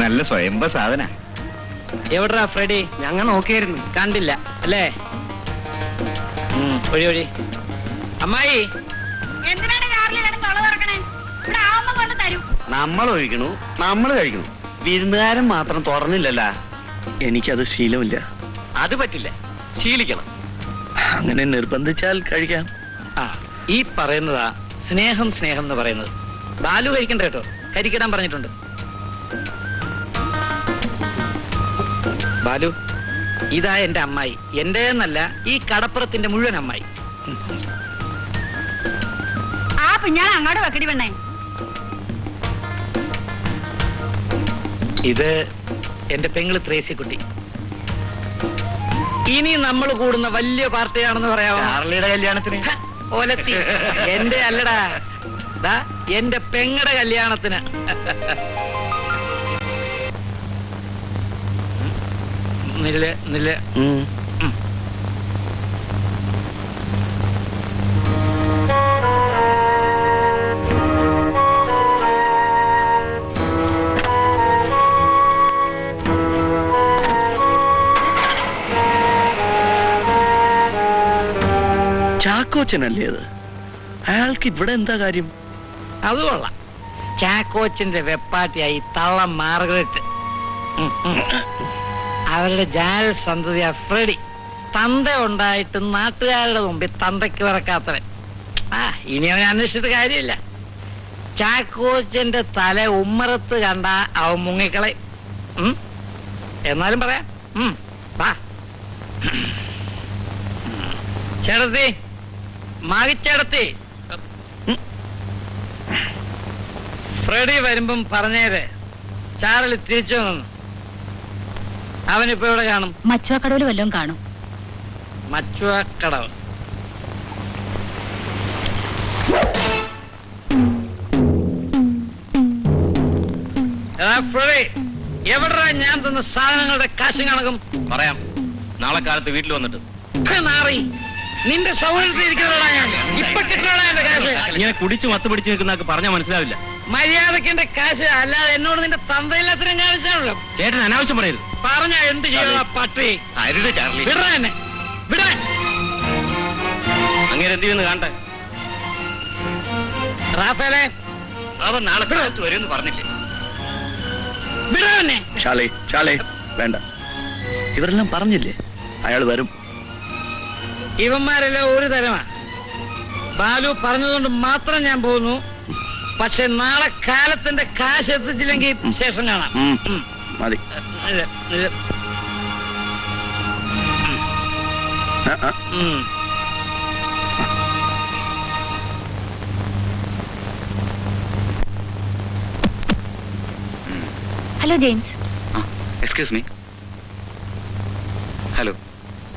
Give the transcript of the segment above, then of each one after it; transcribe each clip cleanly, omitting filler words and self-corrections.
നല്ല സ്വയംഭ സാധന. എവിടാ ഫ്രെഡി? ഞങ്ങൾ നോക്കിയായിരുന്നു, കണ്ടില്ല അല്ലേ? ഒഴി ഒഴി. അമ്മായി നമ്മൾ ഒഴിക്കണു, നമ്മൾ കഴിക്കണു. വിരുന്നുകാരൻ മാത്രം തുറന്നില്ലല്ലോ. എനിക്കത് ശീലമില്ല. അത് പറ്റില്ല, ശീലിക്കണം. അങ്ങനെ നിർബന്ധിച്ചാൽ കഴിക്കാം. ഈ പറയുന്നതാ സ്നേഹം സ്നേഹം എന്ന് പറയുന്നത്. ബാലു കഴിക്കണ്ട കേട്ടോ, കരിക്കിടാൻ പറഞ്ഞിട്ടുണ്ട്. ബാലു, ഇതാ എന്റെ അമ്മായി. എന്റെ എന്നല്ല, ഈ കടപ്പുറത്തിന്റെ മുഴുവൻ അമ്മായി. ഞാൻ അങ്ങോട്ട് വെക്കടി പെണ്ണേ. ഇത് എന്റെ പെങ്ങള് ത്രേസിക്കുട്ടി. ഇനി നമ്മൾ കൂടുന്ന വലിയ പാർട്ടിയാണെന്ന് പറയാമോ? ചാർലിയുടെ കല്യാണത്തിന്. ഓലത്തി എന്റെ അല്ലടാ, എന്റെ പെങ്ങടെ കല്യാണത്തിന്. നില്ല് നില്ല്. ചാക്കോച്ചനല്ലേ അത്? അയാൾക്ക് ഇവിടെ എന്താ കാര്യം? അത് കൊള്ളാം. ചാക്കോച്ചന്റെ വെപ്പാട്ടിയായി തള്ള മാർഗരറ്റ്. അവരുടെ ജാൽ സന്തതിയ ഫ്രെഡി. തന്ത ഉണ്ടായിട്ട് നാട്ടുകാരുടെ മുമ്പിൽ തന്തയ്ക്ക് വിറക്കാത്തവൻ. ഇനി അവനെ അന്വേഷിച്ചിട്ട് കാര്യമില്ല. ചാക്കോച്ചന്റെ തല ഉമ്മറത്ത് കണ്ട അവൻ മുങ്ങിക്കളെ. എന്നാലും പറയാം. ചേട്ടത്തി, മകിച്ചേടത്തി, ഫ്രെഡി വരുമ്പം പറഞ്ഞേരെ ചാർലി തിരിച്ചു വന്നു. അവനിപ്പോ എവിടെ കാണും? മച്ചുവക്കടവിൽ വല്ലതും കാണും. മച്ചുവക്കടവ്. ഫ്രെഡി, എവിടാ ഞാൻ തന്ന സാധനങ്ങളുടെ കാശും കണക്കും? പറയാം, നാളെ കാലത്ത് വീട്ടിൽ വന്നിട്ട്. നാറി, നിന്റെ സൗകര്യത്തിലിരിക്കുന്നതാ ഞാൻ. ഇപ്പൊ കിട്ടണോടാ എന്റെ കാശ്. ഇങ്ങനെ കുടിച്ചു മത്ത് പിടിച്ചു നിൽക്കുന്ന പറഞ്ഞാൽ മനസ്സിലാവില്ല. മര്യാദക്ക് എന്റെ കാശ്, അല്ലാതെ എന്നോട് നിന്റെ തന്തയില്ലാത്തരം കാണിച്ചാണല്ലോ. ചേട്ടൻ അനാവശ്യം പറയരുത്. പറഞ്ഞ എന്ത് ചെയ്യണ പട്ടി? ചാർലി, വിടാ എന്നെ, വിടാൻ. അങ്ങനെ എന്ത് ചെയ്യുന്നു കാണട്ടെ. റാഫേലെ, അവൻ നാളെ കാലത്ത് വരുമെന്ന് പറഞ്ഞില്ലേ? വിടാ എന്നെ. ചാലേ ചാലേ, വേണ്ട. ഇവരെല്ലാം പറഞ്ഞില്ലേ അയാൾ വരും. ഇവന്മാരെല്ലാം ഒരു തരമാ. ബാലു പറഞ്ഞതുകൊണ്ട് മാത്രം ഞാൻ പോകുന്നു. പക്ഷെ നാളെ കാലത്തിന്റെ കാശ് എത്തിച്ചില്ലെങ്കിൽ ശേഷം കാണാം. മതി. Hello James. Excuse me. Hello.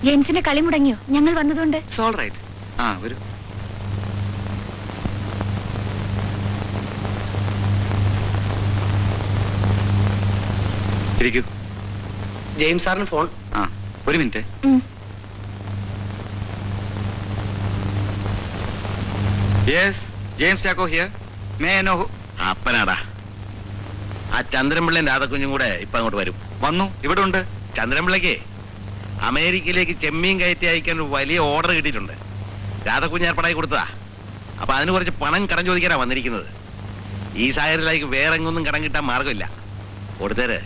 ജെയിംസിന്റെ കളി മുടങ്ങിയോ? ഞങ്ങൾ വന്നതുകൊണ്ട്. It's all right. വരൂ. ഇരിക്കൂ. ജെയിംസ് സാറിന് ഫോൺ. ഒരു minute. Yes, James Chacko here. May I know who? അപ്പനാടാ. ആ ചന്ദ്രൻപിള്ളയും രാധക്കുഞ്ഞും കൂടെ ഇപ്പൊ അങ്ങോട്ട് വരും. വന്നു, ഇവിടെ ഉണ്ട്. ചന്ദ്രൻപിള്ളയ്ക്ക് അമേരിക്കയിലേക്ക് ചെമ്മീൻ കയറ്റി അയക്കാൻ ഒരു വലിയ ഓർഡർ കിട്ടിയിട്ടുണ്ട്. രാധക്കുഞ്ഞ് ഏർപ്പാടായി കൊടുത്തതാ. അപ്പൊ അതിന് കുറച്ച് പണം കടം ചോദിക്കാനാ വന്നിരിക്കുന്നത്. ഈ സാഹചര്യത്തിലേക്ക് വേറെ എങ്ങൊന്നും കടം കിട്ടാൻ മാർഗമില്ല. കൊടുത്തേര്.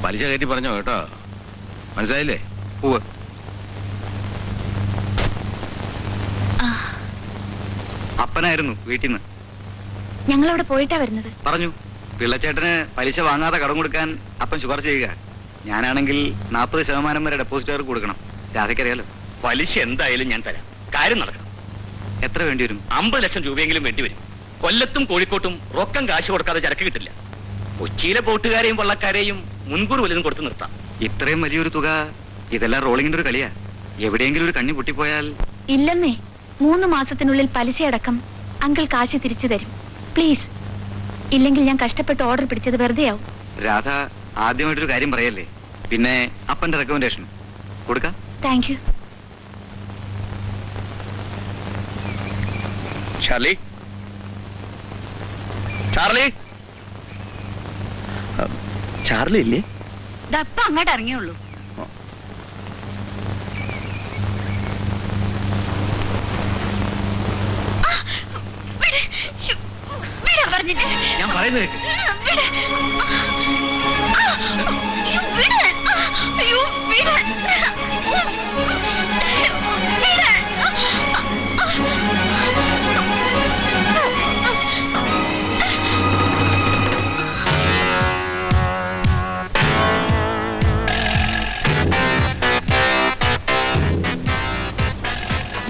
പലിശ കയറ്റി പറഞ്ഞോ കേട്ടോ, മനസ്സിലായില്ലേ? പൂവ്. അപ്പനായിരുന്നു വീട്ടിൽ നിന്ന്. ഞങ്ങൾ അവിടെ പോയിട്ടാ വരുന്നത്. പറഞ്ഞു, പിള്ളച്ചേട്ടന് പലിശ വാങ്ങാതെ കടം കൊടുക്കാൻ അപ്പൻ ശുപാർശ ചെയ്യുക. ഞാനാണെങ്കിൽ 40% വരെ ഡെപ്പോസിറ്റ് അവർക്ക് കൊടുക്കണം. രാധയ്ക്കറിയാലോ. പലിശ എന്തായാലും ഞാൻ തരാം. കാര്യം നടക്കണം. എത്ര വേണ്ടി വരും? 50 ലക്ഷം രൂപയെങ്കിലും വേണ്ടി വരും. കൊല്ലത്തും കോഴിക്കോട്ടും റൊക്കം കാശ് കൊടുക്കാതെ ചരക്ക് കിട്ടില്ല. കൊച്ചിയിലെ ബോട്ടുകാരെയും വള്ളക്കാരെയും മുൻകൂർ വലുതും കൊടുത്ത് നിർത്താം. ഇത്രയും വലിയൊരു തുക. ഇതെല്ലാം റോളിങ്ങിന്റെ ഒരു കളിയാ. എവിടെയെങ്കിലും ഒരു കണ്ണി പൊട്ടിപ്പോയാൽ. ഇല്ലെന്നേ, 3 മാസത്തിനുള്ളിൽ പലിശയടക്കം അങ്കിൾ കാശ് തിരിച്ചു തരും. പ്ലീസ്. ഇല്ലെങ്കിൽ ഞാൻ കഷ്ടപ്പെട്ട് ഓർഡർ പിടിച്ചത് വെറുതെയാവും. രാധ, ആദ്യമായിട്ടൊരു കാര്യം പറയല്ലേ. പിന്നെ അപ്പന്റെ റെക്കമെൻഡേഷൻ കൊടുക്കാം. Thank you. Charlie, Charlie, Charlie ഇല്ലേ? ദപ്പ അങ്ങോട്ട് ഇറങ്ങിയുള്ളൂ. ഞാൻ പറയുന്നത് കേൾക്ക്.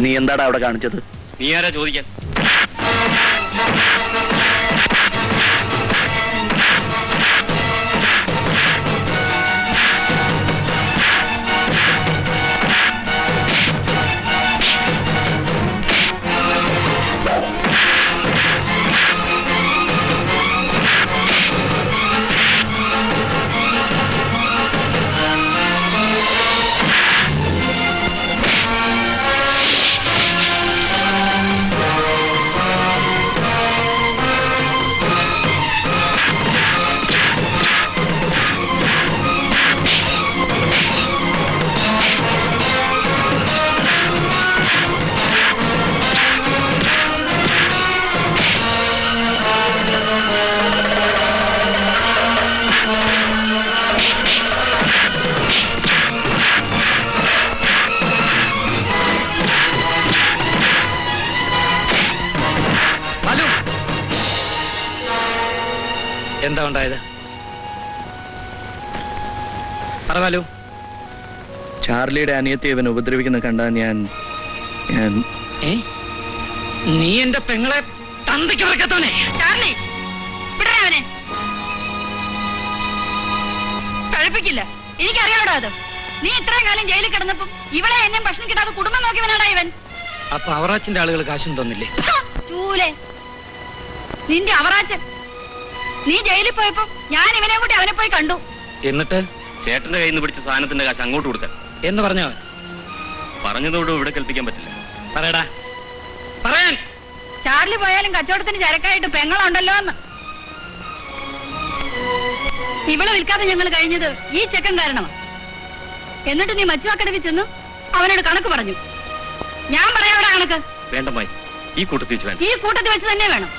നീ എന്താടാ അവിടെ കാണിച്ചത്? നീ ആരാ ചോദിക്കാൻ? എന്താ ഉണ്ടായത്? പറവാലു. ചാർലിയുടെ അനിയത്തെ ഇവൻ ഉപദ്രവിക്കുന്ന കണ്ടാ ഞാൻ നീ എന്റെ പെങ്ങളെ തന്തയ്ക്ക് വെക്കത്തോനെ. ചാർലി, വിടണേ അവനെ. കഴിപ്പിക്കില്ല, എനിക്കറിയാവിടാ അത്. നീ ഇത്രയും കാലം ജയിലിൽ കിടന്നപ്പം ഇവളെ എന്നെ ഭക്ഷണം കിട്ടാതെ കുടുംബം നോക്കിയവനാടാ ഇവൻ. അപ്പൊ അവറാച്ചന്റെ ആളുകൾ കാശും തന്നില്ലേ? ചൂലേ, നിന്റെ അവറാച്ചൻ. നീ ജയിലിൽ പോയപ്പോ ഞാൻ ഇവനെ കൂട്ടി അവനെ പോയി കണ്ടു. എന്നിട്ട് ചേട്ടന്റെ കയ്യിൽ നിന്ന് പിടിച്ച സാധനത്തിന്റെ കാശ് അങ്ങോട്ട് കൊടുക്കാൻ എന്ന് പറഞ്ഞോ? പറഞ്ഞതോട് ഇവിടെ കൽപ്പിക്കാൻ പറ്റില്ല. പറയടാ, പറയാൻ. ചാർലി പോയാലും കച്ചവടത്തിന് ചരക്കായിട്ട് പെങ്ങളുണ്ടല്ലോ എന്ന്. ഇവളെ വിൽക്കാതെ ഞങ്ങൾ കഴിഞ്ഞത് ഈ ചെക്കൻ കാരണമാണ്. എന്നിട്ട് നീ മച്ചുവാക്കടവിൽ ചെന്ന് അവനോട് കണക്ക് പറഞ്ഞു. ഞാൻ പറയാവിടെ കണക്ക്. വേണ്ടമായി, ഈ കൂട്ടത്തിൽ വെച്ച് വേണ്ട. ഈ കൂട്ടത്തിൽ വെച്ച് തന്നെ വേണം.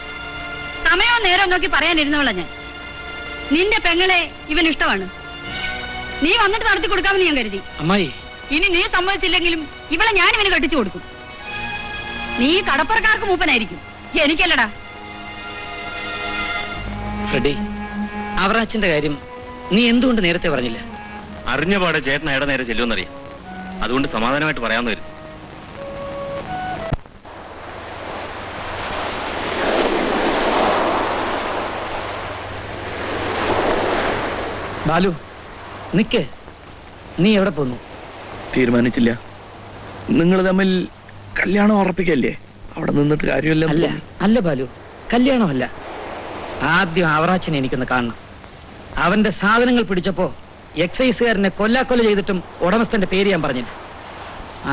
സമയവും നേരവും നോക്കി പറയാനിരുന്നവളാ ഞാൻ. നിന്റെ പെങ്ങളെ ഇവൻ ഇഷ്ടമാണ്. നീ വന്നിട്ട് നടത്തി കൊടുക്കാമെന്ന് ഞാൻ കരുതി. അമ്മായി, ഇനി നീ സമ്മതിച്ചില്ലെങ്കിലും ഇവളെ ഞാൻ ഇവന് കെട്ടിച്ചു കൊടുക്കും. നീ കടപ്പുറക്കാർക്ക് മൂപ്പനായിരിക്കും, എനിക്കല്ലടാ. ഫ്രെഡി, അവറാച്ചന്റെ കാര്യം നീ എന്തുകൊണ്ട് നേരത്തെ പറഞ്ഞില്ല? അറിഞ്ഞ പാടെ ചേട്ടൻ അയാളുടെ നേരെ ചെല്ലുമെന്നറിയാം. അതുകൊണ്ട് സമാധാനമായിട്ട് പറയാമെന്ന് വരും. ബാലു, നിക്ക്. നീ എവിടെ പോന്നു? തീരുമാനിച്ചില്ല. നിങ്ങൾ തമ്മിൽ കല്യാണം ഉറപ്പിക്കല്ലേ? അവിടെ നിന്നിട്ട് കാര്യമില്ല. അല്ല അല്ല ബാലു, കല്യാണമല്ല. ആദ്യം അവറാച്ചനെ എനിക്കൊന്ന് കാണണം. അവന്റെ സാധനങ്ങൾ പിടിച്ചപ്പോ എക്സൈസുകാരനെ കൊല്ലാക്കൊല ചെയ്തിട്ടും ഉടമസ്ഥന്റെ പേര് ഞാൻ പറഞ്ഞില്ല.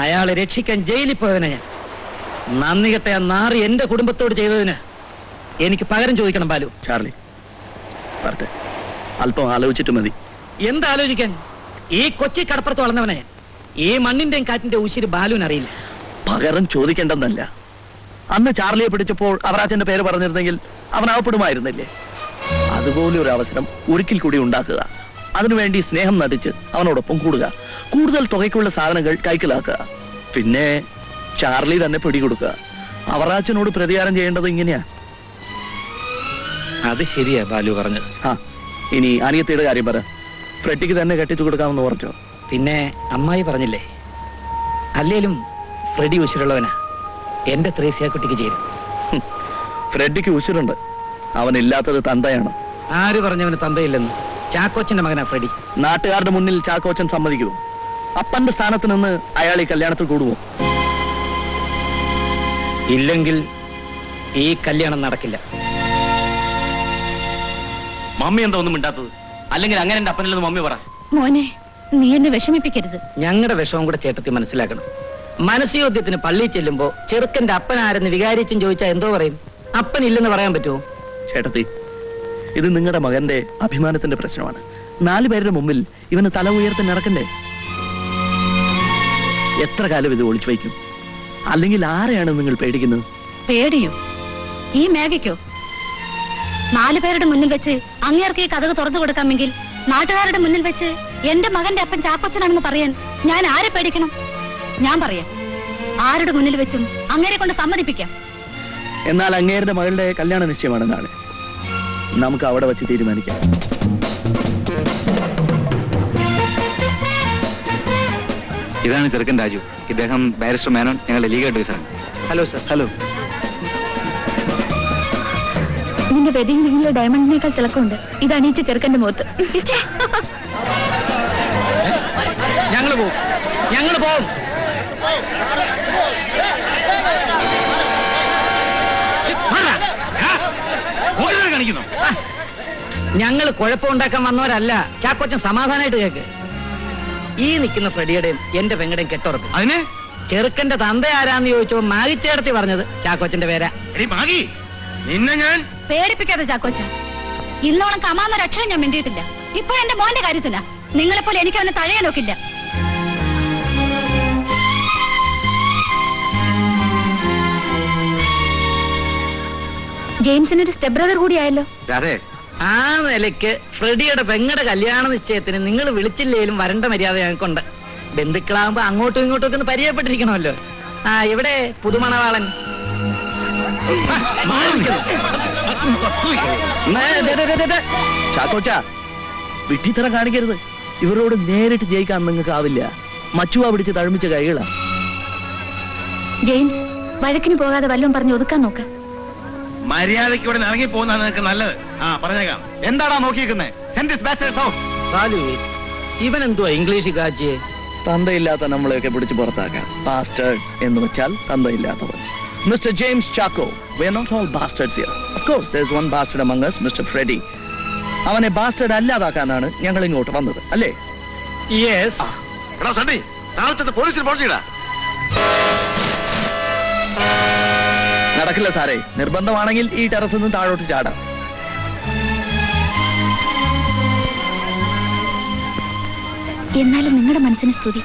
അയാളെ രക്ഷിക്കാൻ ജയിലിൽ പോയവനെ ഞാൻ. നന്ദി കെട്ട ആ നാറി എന്റെ കുടുംബത്തോട് ചെയ്തതിന് എനിക്ക് പകരം ചോദിക്കണം ബാലു. ചാർലി, വരട്ടെ. അല്പം ആലോചിച്ചിട്ട് മതി. എന്താലോചിക്കാൻ? ഈ കൊച്ചി കടപ്പുറത്ത് വളർന്നവനെ ഈ മണ്ണിന്റെയും കാറ്റിന്റെ ഉശിര് ബാലുവിന് അറിയില്ല. പകരം ചോദിക്കേണ്ടെന്നല്ല. അന്ന് ചാർലിയെ പിടിച്ചപ്പോൾ അവറാച്ചന്റെ പേര് പറഞ്ഞിരുന്നെങ്കിൽ അവൻ അവപ്പെടുമായിരുന്നില്ലേ? അതുപോലെ ഒരു അവസരം ഒരിക്കൽ കൂടി ഉണ്ടാക്കുക. അതിനുവേണ്ടി സ്നേഹം നടിച്ച് അവനോടൊപ്പം കൂടുക. കൂടുതൽ തുകയ്ക്കുള്ള സാധനങ്ങൾ കൈക്കലാക്കുക. പിന്നെ ചാർലി തന്നെ പിടികൊടുക്കുക. അവറാച്ചനോട് പ്രതികാരം ചെയ്യേണ്ടത് ഇങ്ങനെയാ. അത് ശരിയാ ബാലു പറഞ്ഞത്. ഇനി അനിയത്തിയുടെ കാര്യം പറ. ഫ്രെഡിക്ക് തന്നെ കെട്ടിച്ചു കൊടുക്കാമെന്ന് പറഞ്ഞോ? പിന്നെ അമ്മായി പറഞ്ഞില്ലേ, അല്ലേലും ഫ്രെഡി ഉശിരുള്ളവനാ. എന്റെ ത്രേസ്യാക്കുട്ടിക്ക് ചേരും. ഫ്രെഡിക്ക് ഉശിരുണ്ട്. അവനില്ലാത്തത് തന്തയാണ്. ആര് പറഞ്ഞവന് തന്തയില്ലെന്ന്? ചാക്കോച്ചന്റെ മകനാ ഫ്രെഡി. നാട്ടുകാരുടെ മുന്നിൽ ചാക്കോച്ചൻ സമ്മതിക്കുമോ? അപ്പന്റെ സ്ഥാനത്ത് നിന്ന് അയാൾ ഈ കല്യാണത്തിൽ കൂടുമോ? ഇല്ലെങ്കിൽ ഈ കല്യാണം നടക്കില്ല. മമ്മി എന്താ ഒന്നും മിണ്ടാത്തത്? അല്ലെങ്കിൽ അങ്ങനെ എന്റെ അപ്പനില്ലെന്ന് മമ്മി പറ. മോനെ, നീ എന്നെ വിഷമിപ്പിക്കരുത്. ഞങ്ങളുടെ വിഷമം കൂടെ ചേട്ടത്തി മനസ്സിലാക്കണം. മനസ്സുയോദ്യത്തിന് പള്ളിയിൽ ചെല്ലുമ്പോ ചെറുക്കന്റെ അപ്പൻ ആരെന്ന് വികാരിച്ചും ചോദിച്ചാൽ എന്തോ പറയും? അപ്പൻ ഇല്ലെന്ന് പറയാൻ പറ്റുമോ? ചേട്ടത്തി, ഇത് നിങ്ങളുടെ മകന്റെ അഭിമാനത്തിന്റെ പ്രശ്നമാണ്. 4 പേരുടെ മുമ്പിൽ ഇവന് തല ഉയർത്തി നടക്കണ്ടേ? എത്ര കാലം ഇത് ഒളിച്ചു വയ്ക്കും? അല്ലെങ്കിൽ ആരെയാണ് നിങ്ങൾ പേടിക്കുന്നത്? പേടിയോ? ഈ മേഘയ്ക്കോ? 4 പേരുടെ മുന്നിൽ വെച്ച് അങ്ങേർക്ക് ഈ കഥക് തുറന്നു കൊടുക്കാമെങ്കിൽ നാട്ടുകാരുടെ മുന്നിൽ വെച്ച് എന്റെ മകന്റെ അപ്പൻ ചാക്കോച്ചനാണെന്ന് പറയാൻ ഞാൻ ആരെ പേടിക്കണം? ഞാൻ പറയാം, ആരുടെ മുന്നിൽ വെച്ചും അങ്ങേരെ കൊണ്ട് സമ്മതിപ്പിക്കാം. എന്നാൽ അങ്ങേരുടെ മകളുടെ കല്യാണ നിശ്ചയമാണ് നാളെ. നമുക്ക് അവിടെ വെച്ച് തീരുമാനിക്കാം. ഇതാണ് ചെറുക്കൻ രാജു. ഇദ്ദേഹം ബാരിസ്റ്റർ മേനോൻ, ഞങ്ങളുടെ ലീഗ് അഡ്വൈസറാണ്. Hello sir. ഹലോ. നിന്റെ വെഡിങ് റിംഗിലെ ഡയമണ്ടിനേക്കാൾ തിളക്കമുണ്ട്. ഇത് അണിയിച്ച ചെറുക്കന്റെ മുഖത്ത്. ഞങ്ങൾ പോവും. കാണിക്കുന്നു. ഞങ്ങൾ കുഴപ്പമുണ്ടാക്കാൻ വന്നവരല്ല. ചാക്കോച്ചൻ സമാധാനമായിട്ട് കേക്ക്. ഈ നിൽക്കുന്ന ഫ്രെഡിയുടെയും എന്റെ പെങ്ങളുടെയും കെട്ടുറപ്പ്. അതിന് ചെറുക്കന്റെ തന്ത ആരാന്ന് ചോദിച്ചപ്പോ മാഗിച്ചേടത്തി പറഞ്ഞത് ചാക്കോച്ചന്റെ പേരാ. മാഗി, നിന്നെ ഞാൻ പേടിപ്പിക്കാതെ ചാക്കോച്ച. ഇന്നോളം കമാന്നൊരു അക്ഷരം ഞാൻ മിണ്ടിയിട്ടില്ല. ഇപ്പോൾ എന്റെ മോന്റെ കാര്യത്തില. നിങ്ങളെപ്പോലെ എനിക്ക് അവനെ തഴയാൻ നോക്കില്ല. ജെയിംസിനൊരു സ്റ്റെപ്പ് ബ്രദർ കൂടിയായല്ലോ. അതെ. ആ നിലയ്ക്ക് ഫ്രെഡിയുടെ പെങ്ങളുടെ കല്യാണ നിശ്ചയത്തിന് നിങ്ങൾ വിളിച്ചില്ലേലും വരണ്ട മര്യാദ ഞങ്ങൾക്കുണ്ട്. ബന്ധുക്കളാകുമ്പോ അങ്ങോട്ടും ഇങ്ങോട്ടും ഒക്കെ ഒന്ന് പരിചയപ്പെട്ടിരിക്കണമല്ലോ. ആ, ഇവിടെ പുതുമണവാളൻ. ചാക്കോച്ച, വിഡ്ഢിത്തരം കാണിക്കരുത്. ഇവരോട് നേരിട്ട് ജയിക്കാൻ നിങ്ങൾക്ക് ആവില്ല. മച്ചുവ പിടിച്ച് തഴമിച്ച കൈകളാ. ജെയിംസ്, വഴക്കിന് പോകാതെ വല്ലതും പറഞ്ഞ് ഒതുക്കാൻ നോക്ക്. മര്യാദയ്ക്ക് ഇവിടെ ഇറങ്ങി പോകുന്നതാണ് നിനക്ക് നല്ലത്. ആ, പറഞ്ഞേക്കാം. എന്താടാ നോക്കിയിരിക്കുന്നേ? ഇവൻ എന്തുവാ ഇംഗ്ലീഷ് കാച്ചിയെ? തന്തയില്ലാത്ത നമ്മളെയൊക്കെ പിടിച്ച് പുറത്താക്കാം. ബാസ്റ്റേർഡ്സ് എന്ന് വെച്ചാൽ തന്തയില്ലാത്തവർ. Mister James Chacko, we are not all bastards here. Of course, there is one bastard among us, Mr. Freddy. അവനെ ബാസ്റ്റേർഡ് അല്ലാതാക്കാനാണ് ഞങ്ങൾ ഇങ്ങോട്ട് വന്നത്, അല്ലേ? യെസ്. എടാ സണ്ണി, നാളെ പോലീസിൽ റിപ്പോർട്ട് ചെയ്യടാ. നടക്കില്ല സാറേ. നിർബന്ധമാണെങ്കിൽ ഈ ടെറസിൽ നിന്ന് താഴോട്ട് ചാടാം. എന്നാലും നിങ്ങളുടെ മനസ്സിന് സ്തുതി.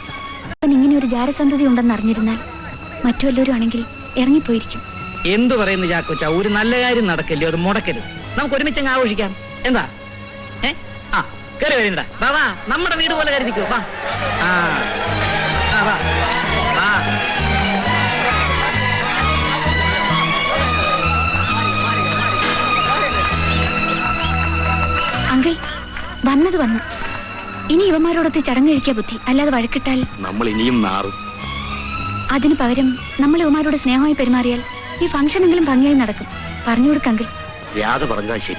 അവൻ ഇങ്ങനെ ഒരു ജാരസന്ധതി ഉണ്ടെന്ന് അറിഞ്ഞിരുന്നാൽ മറ്റു വല്ലവരും ആണെങ്കിൽ ഇറങ്ങിപ്പോയിരിക്കും. എന്തു പറയുന്നു ചാക്കോച്ച? ഒരു നല്ല കാര്യം നടക്കില്ലേ, അത് മുടക്കരുത്. നമുക്ക് ഒരുമിച്ചങ്ങ് ആഘോഷിക്കാം. എന്താ? ആ, കയറി വരുന്നടാ. വാ, നമ്മുടെ വീട് പോലെ കരുതിക്കോ. വാ. ആ, വാ. ആ, അങ്കിൾ വന്നത് വന്നു. ഇനി ഇവന്മാരോടൊത്ത് ചടങ്ങ് കഴിക്കാൻ ബുദ്ധി, അല്ലാതെ വഴക്കിട്ടാൽ നമ്മൾ ഇനിയും നാറും. അതിനു പകരം നമ്മൾ ഇവന്മാരോട് സ്നേഹമായി പെരുമാറിയാൽ ഈ ഫംഗ്ഷൻ എങ്കിലും ഭംഗിയായി നടക്കും. പറഞ്ഞു കൊടുക്കങ്കിൾ. വ്യാധ പറഞ്ഞാൽ ശരി.